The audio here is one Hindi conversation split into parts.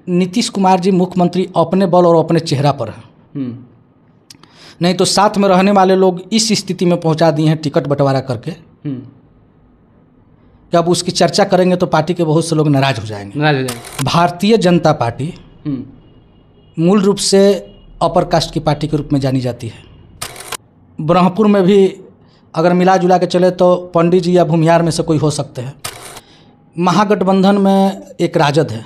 नीतीश कुमार जी मुख्यमंत्री अपने बल और अपने चेहरा पर हैं। नहीं तो साथ में रहने वाले लोग इस स्थिति में पहुंचा दिए हैं टिकट बंटवारा करके कि अब उसकी चर्चा करेंगे तो पार्टी के बहुत से लोग नाराज हो जाएंगे। भारतीय जनता पार्टी मूल रूप से अपर कास्ट की पार्टी के रूप में जानी जाती है। ब्रह्मपुर में भी अगर मिला जुला के चले तो पंडित जी या भूमिहार में से कोई हो सकते हैं। महागठबंधन में एक राजद है।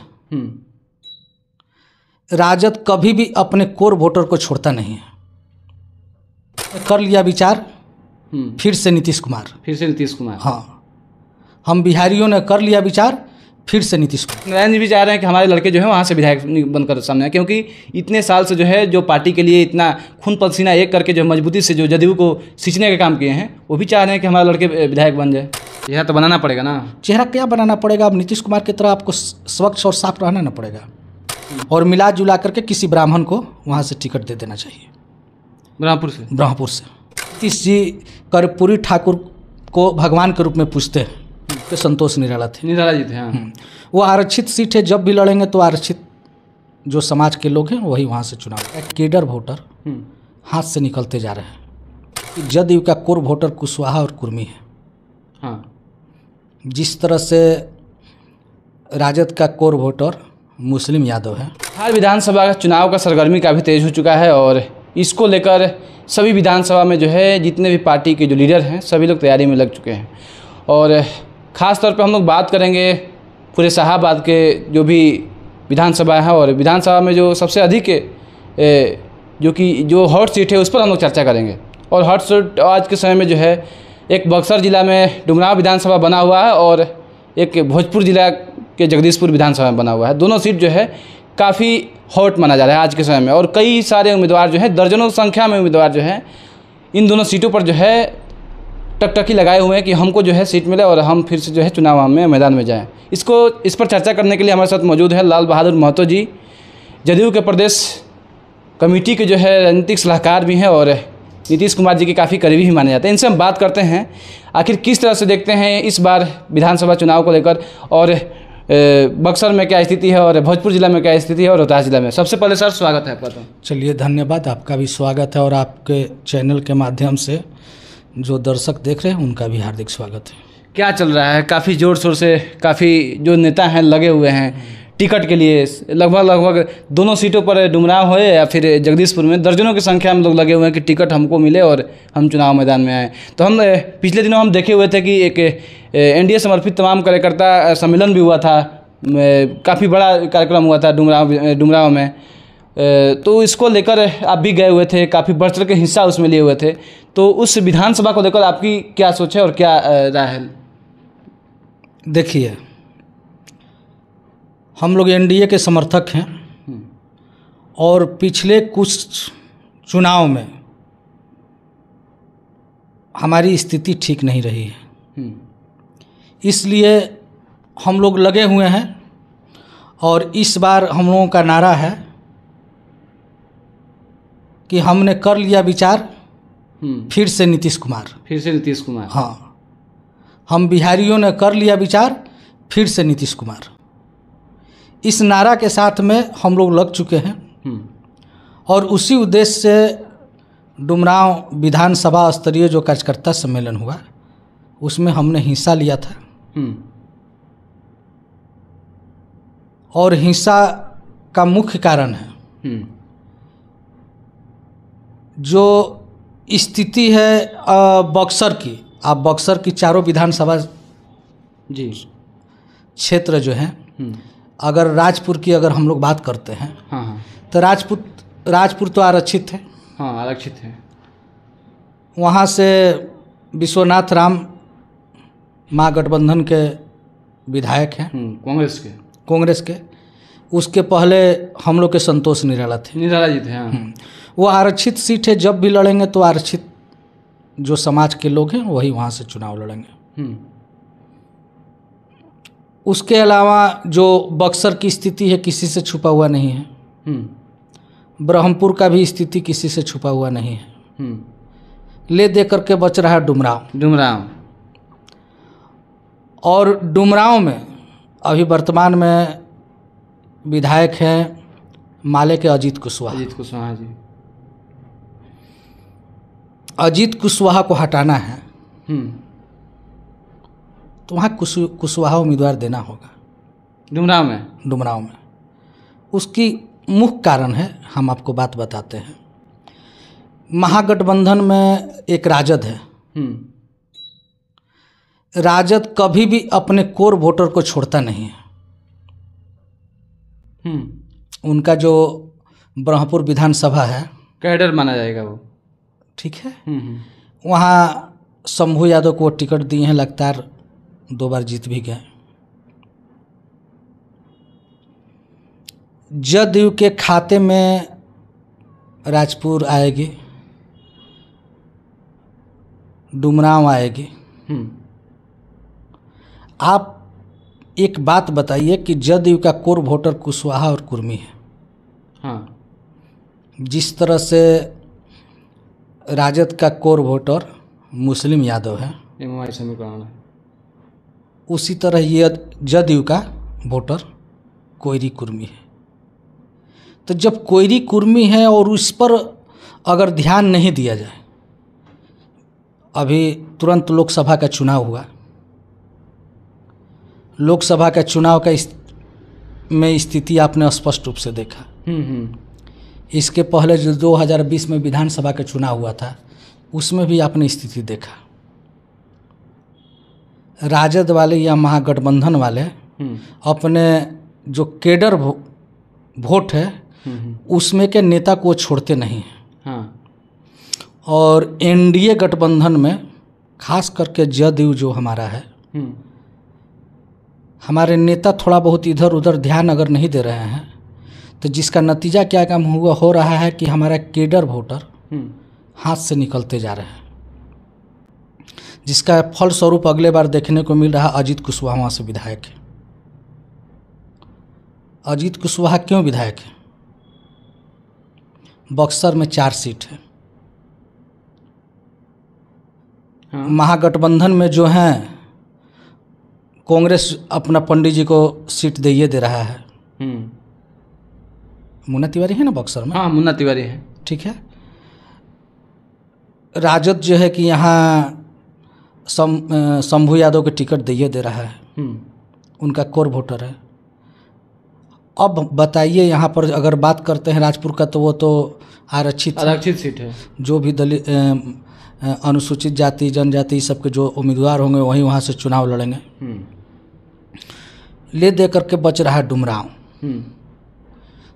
राजद कभी भी अपने कोर वोटर को छोड़ता नहीं है। कर लिया विचार, फिर से नीतीश कुमार। हाँ, हम बिहारियों ने कर लिया विचार, फिर से नीतीश कुमार। नारायण जी भी चाह रहे हैं कि हमारे लड़के जो है वहाँ से विधायक बनकर सामने आए, क्योंकि इतने साल से जो है जो पार्टी के लिए इतना खून पसीना एक करके जो मजबूती से जो जदयू को सींचने का काम किए हैं, वो भी चाह रहे हैं कि हमारे लड़के विधायक बन जाए। चेहरा तो बनाना पड़ेगा ना। चेहरा क्या बनाना पड़ेगा? अब नीतीश कुमार की तरह आपको स्वच्छ और साफ रहना ना पड़ेगा और मिला जुला करके किसी ब्राह्मण को वहाँ से टिकट दे देना चाहिए। ब्रह्मपुर से नीतीश जी कर्पूरी ठाकुर को भगवान के रूप में पूछते हैं तो संतोष निराला जी थे। हाँ। वो आरक्षित सीट है, जब भी लड़ेंगे तो आरक्षित जो समाज के लोग हैं वही वहाँ से चुनाव। केडर वोटर हाथ से निकलते जा रहे हैं। जदयू का कोर वोटर कुशवाहा और कुर्मी है। हाँ। जिस तरह से राजद का कोर वोटर मुस्लिम यादव है। बिहार विधानसभा का चुनाव का सरगर्मी काफ़ी तेज हो चुका है और इसको लेकर सभी विधानसभा में जो है जितने भी पार्टी के जो लीडर हैं सभी लोग तैयारी में लग चुके हैं। और ख़ास तौर पे हम लोग बात करेंगे पूरे शाहाबाद के जो भी विधानसभा है और विधानसभा में जो सबसे अधिक जो हॉट सीट है उस पर हम लोग चर्चा करेंगे। और हॉट सीट आज के समय में जो है एक बक्सर जिला में डुमरांव विधानसभा बना हुआ है और एक भोजपुर जिला के जगदीशपुर विधानसभा में बना हुआ है। दोनों सीट जो है काफ़ी हॉट माना जा रहा है आज के समय में और कई सारे उम्मीदवार जो है दर्जनों संख्या में उम्मीदवार जो है इन दोनों सीटों पर जो है टकटकी लगाए हुए हैं कि हमको जो है सीट मिले और हम फिर से जो है चुनाव में मैदान में जाएं। इस पर चर्चा करने के लिए हमारे साथ मौजूद है लाल बहादुर महतो जी, जदयू के प्रदेश कमेटी के जो है राजनीतिक सलाहकार भी हैं और नीतीश कुमार जी के काफ़ी करीबी भी माने जाते हैं। इनसे हम बात करते हैं आखिर किस तरह से देखते हैं इस बार विधानसभा चुनाव को लेकर और बक्सर में क्या स्थिति है और भोजपुर जिला में क्या स्थिति है और रोहतास जिला में। सबसे पहले सर स्वागत है आपका। चलिए धन्यवाद, आपका भी स्वागत है और आपके चैनल के माध्यम से जो दर्शक देख रहे हैं उनका भी हार्दिक स्वागत है। क्या चल रहा है? काफ़ी ज़ोर शोर से काफ़ी जो नेता हैं लगे हुए हैं टिकट के लिए। लगभग दोनों सीटों पर डुमरांव हो या फिर जगदीशपुर में दर्जनों की संख्या में लोग लगे हुए हैं कि टिकट हमको मिले और हम चुनाव मैदान में आए। तो हम पिछले दिनों हम देखे हुए थे कि एक एनडीए समर्पित तमाम कार्यकर्ता सम्मेलन भी हुआ था, काफ़ी बड़ा कार्यक्रम हुआ था डुमरांव में। तो इसको लेकर आप भी गए हुए थे, काफ़ी बढ़ चढ़ के हिस्सा उसमें लिए हुए थे। तो उस विधानसभा को लेकर आपकी क्या सोच है और क्या राय है? देखिए, हम लोग एनडीए के समर्थक हैं और पिछले कुछ चुनाव में हमारी स्थिति ठीक नहीं रही है, इसलिए हम लोग लगे हुए हैं और इस बार हम लोगों का नारा है कि हमने कर लिया विचार, फिर से नीतीश कुमार। हाँ, हम बिहारियों ने कर लिया विचार, फिर से नीतीश कुमार। इस नारा के साथ में हम लोग लग चुके हैं और उसी उद्देश्य से डुमरांव विधानसभा स्तरीय जो कार्यकर्ता सम्मेलन हुआ उसमें हमने हिस्सा लिया था। और हिंसा का मुख्य कारण है जो स्थिति है बक्सर की। आप बक्सर की चारों विधानसभा जी क्षेत्र जो है, अगर राजपुर की अगर हम लोग बात करते हैं, हाँ, तो राजपुर तो आरक्षित है। हाँ, आरक्षित है। वहाँ से विश्वनाथ राम महागठबंधन के विधायक हैं, कांग्रेस के। उसके पहले हम लोग के संतोष निराला जी थे। हाँ। वो आरक्षित सीट है, जब भी लड़ेंगे तो आरक्षित जो समाज के लोग हैं वही वहाँ से चुनाव लड़ेंगे। उसके अलावा जो बक्सर की स्थिति है किसी से छुपा हुआ नहीं है। ब्रह्मपुर का भी स्थिति किसी से छुपा हुआ नहीं है। ले दे करके बच रहा है डुमरांव। और डुमरांव में अभी वर्तमान में विधायक हैं माले के अजीत कुशवाहा। अजीत कुशवाहा जी। अजीत कुशवाहा को हटाना है तो वहाँ कुशवाहा उम्मीदवार देना होगा डुमरांव में। उसकी मुख्य कारण है, हम आपको बात बताते हैं। महागठबंधन में एक राजद है। राजद कभी भी अपने कोर वोटर को छोड़ता नहीं है। उनका जो ब्रह्मपुर विधानसभा है कैडर माना जाएगा वो, ठीक है। वहाँ शंभू यादव को टिकट दिए हैं, लगातार 2 बार जीत भी गए। जदयू के खाते में राजपुर आएगी, डुमरांव आएगी। आप एक बात बताइए कि जदयू का कोर वोटर कुशवाहा और कुर्मी है। हाँ। जिस तरह से राजद का कोर वोटर मुस्लिम यादव है, MI समीकरण है, उसी तरह ये जदयू का वोटर कोयरी कुर्मी है। तो जब कोयरी कुर्मी है और उस पर अगर ध्यान नहीं दिया जाए, अभी तुरंत लोकसभा का चुनाव हुआ, लोकसभा का चुनाव का में स्थिति आपने स्पष्ट रूप से देखा। इसके पहले जो 2020 में विधानसभा का चुनाव हुआ था, उसमें भी आपने स्थिति देखा। राजद वाले या महागठबंधन वाले अपने जो केडर वोट है उसमें के नेता को छोड़ते नहीं हैं। हाँ। और एनडीए गठबंधन में खास करके जदयू जो हमारा है, हमारे नेता थोड़ा बहुत इधर उधर ध्यान अगर नहीं दे रहे हैं तो जिसका नतीजा क्या काम हो रहा है कि हमारा केडर वोटर हाथ से निकलते जा रहे हैं, जिसका फलस्वरूप अगले बार देखने को मिल रहा। अजीत कुशवाहा वहाँ से विधायक है। अजीत कुशवाहा क्यों विधायक है? बक्सर में 4 सीट है। हाँ। महागठबंधन में जो हैं कांग्रेस अपना पंडित जी को सीट दे रहा है। मुन्ना तिवारी है ना बक्सर में? हाँ, मुन्ना तिवारी है। ठीक है। राजद जो है कि यहाँ शंभू यादव के टिकट दे रहा है, उनका कोर वोटर है। अब बताइए, यहाँ पर अगर बात करते हैं राजपुर का, तो वो तो आरक्षित सीट है। जो भी दलित अनुसूचित जाति जनजाति सबके जो उम्मीदवार होंगे वहीं वहाँ से चुनाव लड़ेंगे। ले दे करके बच रहा है डुमरांव।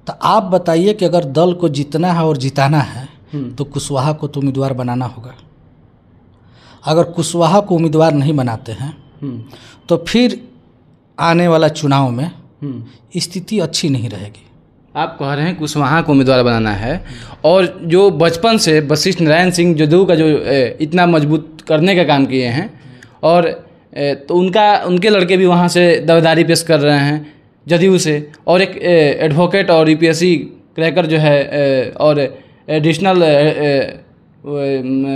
तो आप बताइए कि अगर दल को जीतना है और जिताना है तो कुशवाहा को तो उम्मीदवार बनाना होगा। अगर कुशवाहा को उम्मीदवार नहीं बनाते हैं तो फिर आने वाला चुनाव में स्थिति अच्छी नहीं रहेगी। आप कह रहे हैं कुशवाहा को उम्मीदवार बनाना है, और जो बचपन से वशिष्ठ नारायण सिंह जदयू का जो इतना मजबूत करने का काम किए हैं, और तो उनके लड़के भी वहाँ से दावेदारी पेश कर रहे हैं जदयू से, और एक एडवोकेट और यूपीएससी क्रैकर जो है और एडिशनल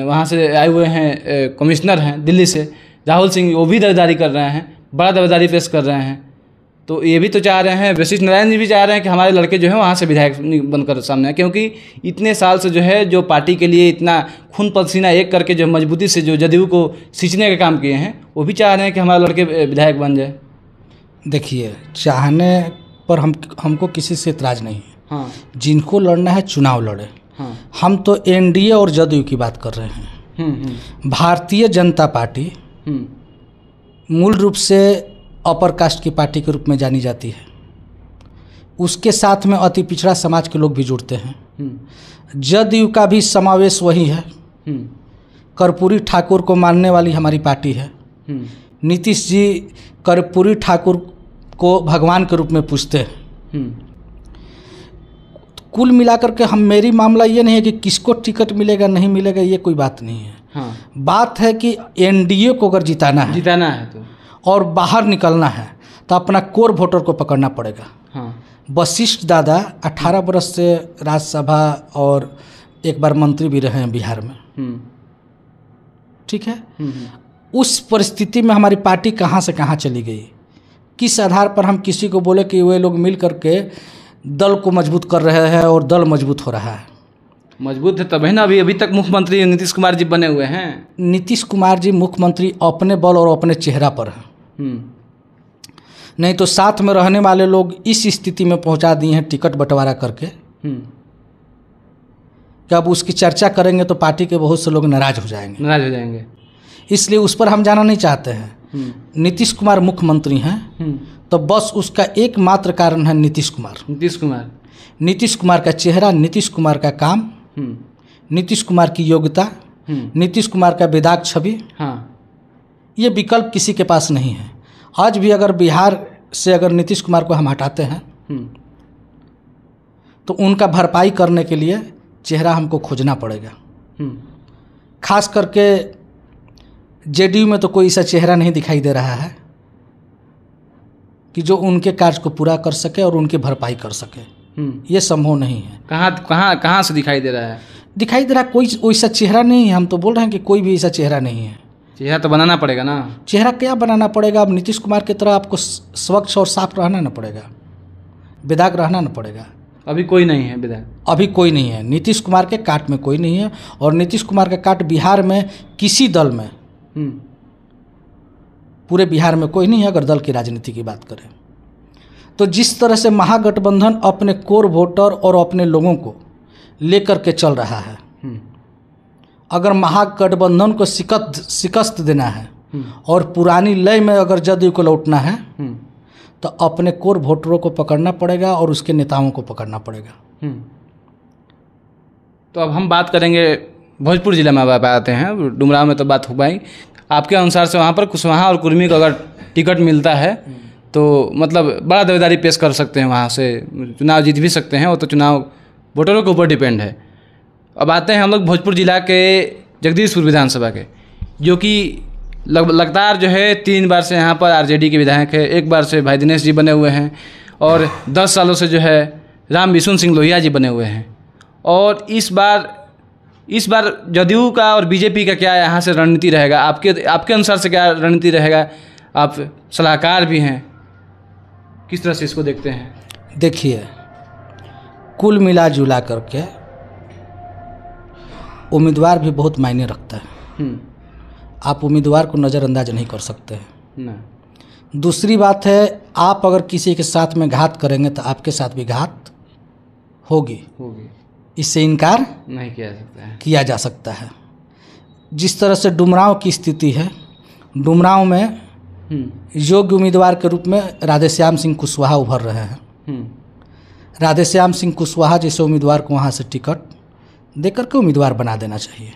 वहाँ से आए हुए हैं कमिश्नर हैं दिल्ली से राहुल सिंह, वो भी दावेदारी कर रहे हैं, बड़ा दावेदारी पेश कर रहे हैं। तो ये भी तो चाह रहे हैं, वशिष्ठ नारायण जी भी चाह रहे हैं कि हमारे लड़के जो हैं वहाँ से विधायक बनकर सामने आए, क्योंकि इतने साल से जो है जो पार्टी के लिए इतना खून पसीना एक करके जो मजबूती से जो जदयू को सींचने का काम किए हैं, वो भी चाह रहे हैं कि हमारे लड़के विधायक बन जाए। देखिए, चाहने पर हमको किसी से इतराज़ नहीं है। हाँ। जिनको लड़ना है चुनाव लड़े। हाँ। हम तो एनडीए और जदयू की बात कर रहे हैं। भारतीय जनता पार्टी मूल रूप से अपर कास्ट की पार्टी के रूप में जानी जाती है। उसके साथ में अति पिछड़ा समाज के लोग भी जुड़ते हैं। जदयू का भी समावेश वही है। कर्पूरी ठाकुर को मानने वाली हमारी पार्टी है। नीतीश जी कर्पूरी ठाकुर को भगवान के रूप में पूजते हैं। कुल मिलाकर के मेरी मामला ये नहीं है कि किसको टिकट मिलेगा नहीं मिलेगा, ये कोई बात नहीं है। हाँ। बात है कि एनडीए को अगर जिताना है तो और बाहर निकलना है तो अपना कोर वोटर को पकड़ना पड़ेगा। हाँ। वशिष्ठ दादा 18 वर्ष से राज्यसभा और एक बार मंत्री भी रहे हैं बिहार में। ठीक है। उस परिस्थिति में हमारी पार्टी कहाँ से कहाँ चली गई, किस आधार पर हम किसी को बोले कि वे लोग मिल करके दल को मजबूत कर रहे हैं और दल मजबूत हो रहा है? मजबूत है तभी ना, अभी तक मुख्यमंत्री नीतीश कुमार जी बने हुए हैं। नीतीश कुमार जी मुख्यमंत्री अपने बल और अपने चेहरा पर हैं। नहीं तो साथ में रहने वाले लोग इस स्थिति में पहुंचा दिए हैं टिकट बंटवारा करके कि अब उसकी चर्चा करेंगे तो पार्टी के बहुत से लोग नाराज हो जाएंगे। इसलिए उस पर हम जाना नहीं चाहते हैं। नीतीश कुमार मुख्यमंत्री हैं तो बस उसका एकमात्र कारण है नीतीश कुमार का चेहरा, नीतीश कुमार का काम, नीतीश कुमार की योग्यता, नीतीश कुमार का विधायक छवि। ये विकल्प किसी के पास नहीं है। आज भी अगर बिहार से अगर नीतीश कुमार को हम हटाते हैं तो उनका भरपाई करने के लिए चेहरा हमको खोजना पड़ेगा। खास करके जेडीयू में तो कोई ऐसा चेहरा नहीं दिखाई दे रहा है कि जो उनके कार्य को पूरा कर सके और उनकी भरपाई कर सके। ये संभव नहीं है। कहाँ से दिखाई दे रहा है? दिखाई दे रहा कोई वैसा चेहरा नहीं है। हम तो बोल रहे हैं कि कोई भी ऐसा चेहरा नहीं है। चेहरा तो बनाना पड़ेगा ना। चेहरा क्या बनाना पड़ेगा? अब नीतीश कुमार की तरह आपको स्वच्छ और साफ रहना ना पड़ेगा, विधायक रहना ना पड़ेगा। अभी कोई नहीं है विधायक, अभी कोई नहीं है। नीतीश कुमार के काट में कोई नहीं है और नीतीश कुमार का काट बिहार में किसी दल में, पूरे बिहार में कोई नहीं है। अगर दल की राजनीति की बात करें तो जिस तरह से महागठबंधन अपने कोर वोटर और अपने लोगों को लेकर के चल रहा है, अगर महागठबंधन को शिकस्त देना है और पुरानी लय में अगर जदयू को लौटना है तो अपने कोर वोटरों को पकड़ना पड़ेगा और उसके नेताओं को पकड़ना पड़ेगा। तो अब हम बात करेंगे भोजपुर जिला में। अब आते हैं डुमराव में तो बात हो पाई। आपके अनुसार से वहाँ पर कुशवाहा और कुर्मी को अगर टिकट मिलता है तो मतलब बड़ा दावेदारी पेश कर सकते हैं, वहाँ से चुनाव जीत भी सकते हैं। वो तो चुनाव वोटरों के ऊपर डिपेंड है। अब आते हैं हम लोग भोजपुर जिला के जगदीशपुर विधानसभा के, जो कि लगातार जो है 3 बार से यहाँ पर आरजेडी के विधायक है, 1 बार से भाई दिनेश जी बने हुए हैं और 10 सालों से जो है राम बिशुन सिंह लोहिया जी बने हुए हैं। और इस बार जदयू का और बीजेपी का क्या यहाँ से रणनीति रहेगा? आपके अनुसार से क्या रणनीति रहेगा? आप सलाहकार भी हैं, किस तरह से इसको देखते हैं? देखिए, कुल मिला जुला करके उम्मीदवार भी बहुत मायने रखता है। आप उम्मीदवार को नज़रअंदाज नहीं कर सकते हैं। दूसरी बात है, आप अगर किसी के साथ में घात करेंगे तो आपके साथ भी घात होगी। इससे इनकार नहीं किया जा सकता है। जिस तरह से डुमराव की स्थिति है, डुमराव में योग्य उम्मीदवार के रूप में राधेश्याम सिंह कुशवाहा उभर रहे हैं। राधेश्याम सिंह कुशवाहा जैसे उम्मीदवार को वहाँ से टिकट देकर के उम्मीदवार बना देना चाहिए,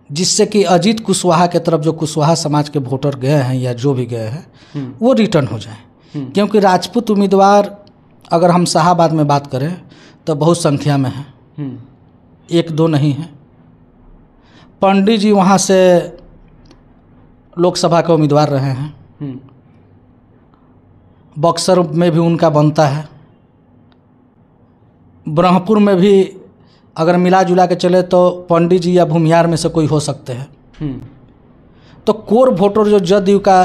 जिससे कि अजीत कुशवाहा के तरफ जो कुशवाहा समाज के वोटर गए हैं या जो भी गए हैं वो रिटर्न हो जाए। क्योंकि राजपूत उम्मीदवार अगर हम शाहाबाद में बात करें तो बहुत संख्या में है, 1-2 नहीं है। पंडित जी वहाँ से लोकसभा के उम्मीदवार रहे हैं। बक्सर में भी उनका बनता है। ब्रह्मपुर में भी अगर मिला जुला के चले तो पंडित जी या भूमिहार में से कोई हो सकते हैं। तो कोर वोटर जो जदयू का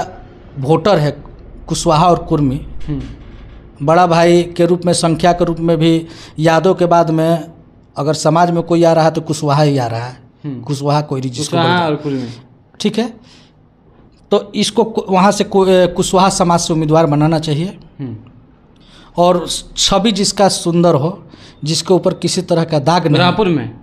वोटर है कुशवाहा और कुर्मी, बड़ा भाई के रूप में, संख्या के रूप में भी यादव के बाद में अगर समाज में कोई आ रहा है तो कुशवाहा ही आ रहा है। कुशवाहा कोई जिसको ठीक है, तो इसको वहाँ से कुशवाहा समाज से उम्मीदवार बनाना चाहिए और छवि जिसका सुंदर हो, जिसके ऊपर किसी तरह का दाग नहीं। रामपुर में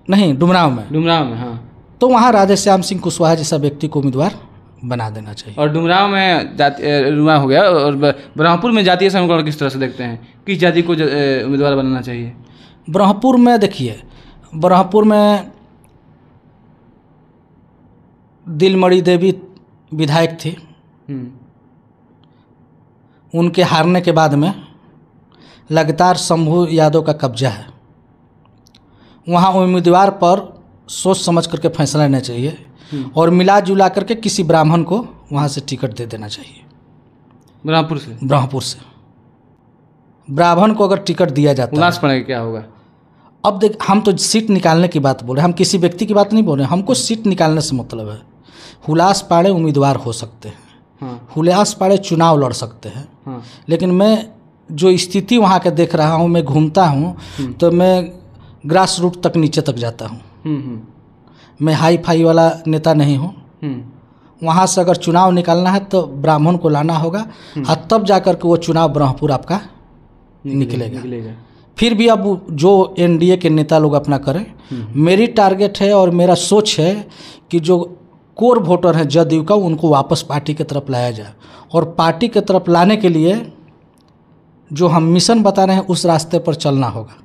नहीं, डुमराव में हाँ। तो वहाँ राधेश्याम सिंह कुशवाहा जैसा व्यक्ति को उम्मीदवार बना देना चाहिए। और डुमराव में डुमराव हो गया। और ब्रह्मपुर में जातीय समीकरण किस तरह से देखते हैं? किस जाति को उम्मीदवार बनाना चाहिए? ब्रह्मपुर में देखिए, ब्रह्मपुर में दिलमणि देवी विधायक थी। उनके हारने के बाद में लगातार शंभू यादव का कब्जा है। वहाँ उम्मीदवार पर सोच समझ करके फैसला लेना चाहिए और मिला जुला करके किसी ब्राह्मण को वहाँ से टिकट दे देना चाहिए। ब्रह्मपुर से ब्राह्मण को अगर टिकट दिया जाता उल्लास पड़ेगा क्या होगा? अब देख, हम तो सीट निकालने की बात बोल रहे हैं, हम किसी व्यक्ति की बात नहीं बोल रहे हैं। हमको सीट निकालने से मतलब है। हुलास पाड़े उम्मीदवार हो सकते हैं, हुलियास पाड़े चुनाव लड़ सकते हैं। लेकिन मैं जो स्थिति वहाँ के देख रहा हूँ, मैं घूमता हूँ तो मैं ग्रास रूट तक, नीचे तक जाता हूँ। मैं हाई फाई वाला नेता नहीं हूँ। वहाँ से अगर चुनाव निकालना है तो ब्राह्मण को लाना होगा और तब जाकर के वो चुनाव ब्रह्मपुर आपका निकलेगा। फिर भी अब जो एनडीए के नेता लोग अपना करें, मेरी टारगेट है और मेरा सोच है कि जो कोर वोटर हैं जदयू का, उनको वापस पार्टी की तरफ लाया जाए। और पार्टी की तरफ लाने के लिए जो हम मिशन बता रहे हैं उस रास्ते पर चलना होगा।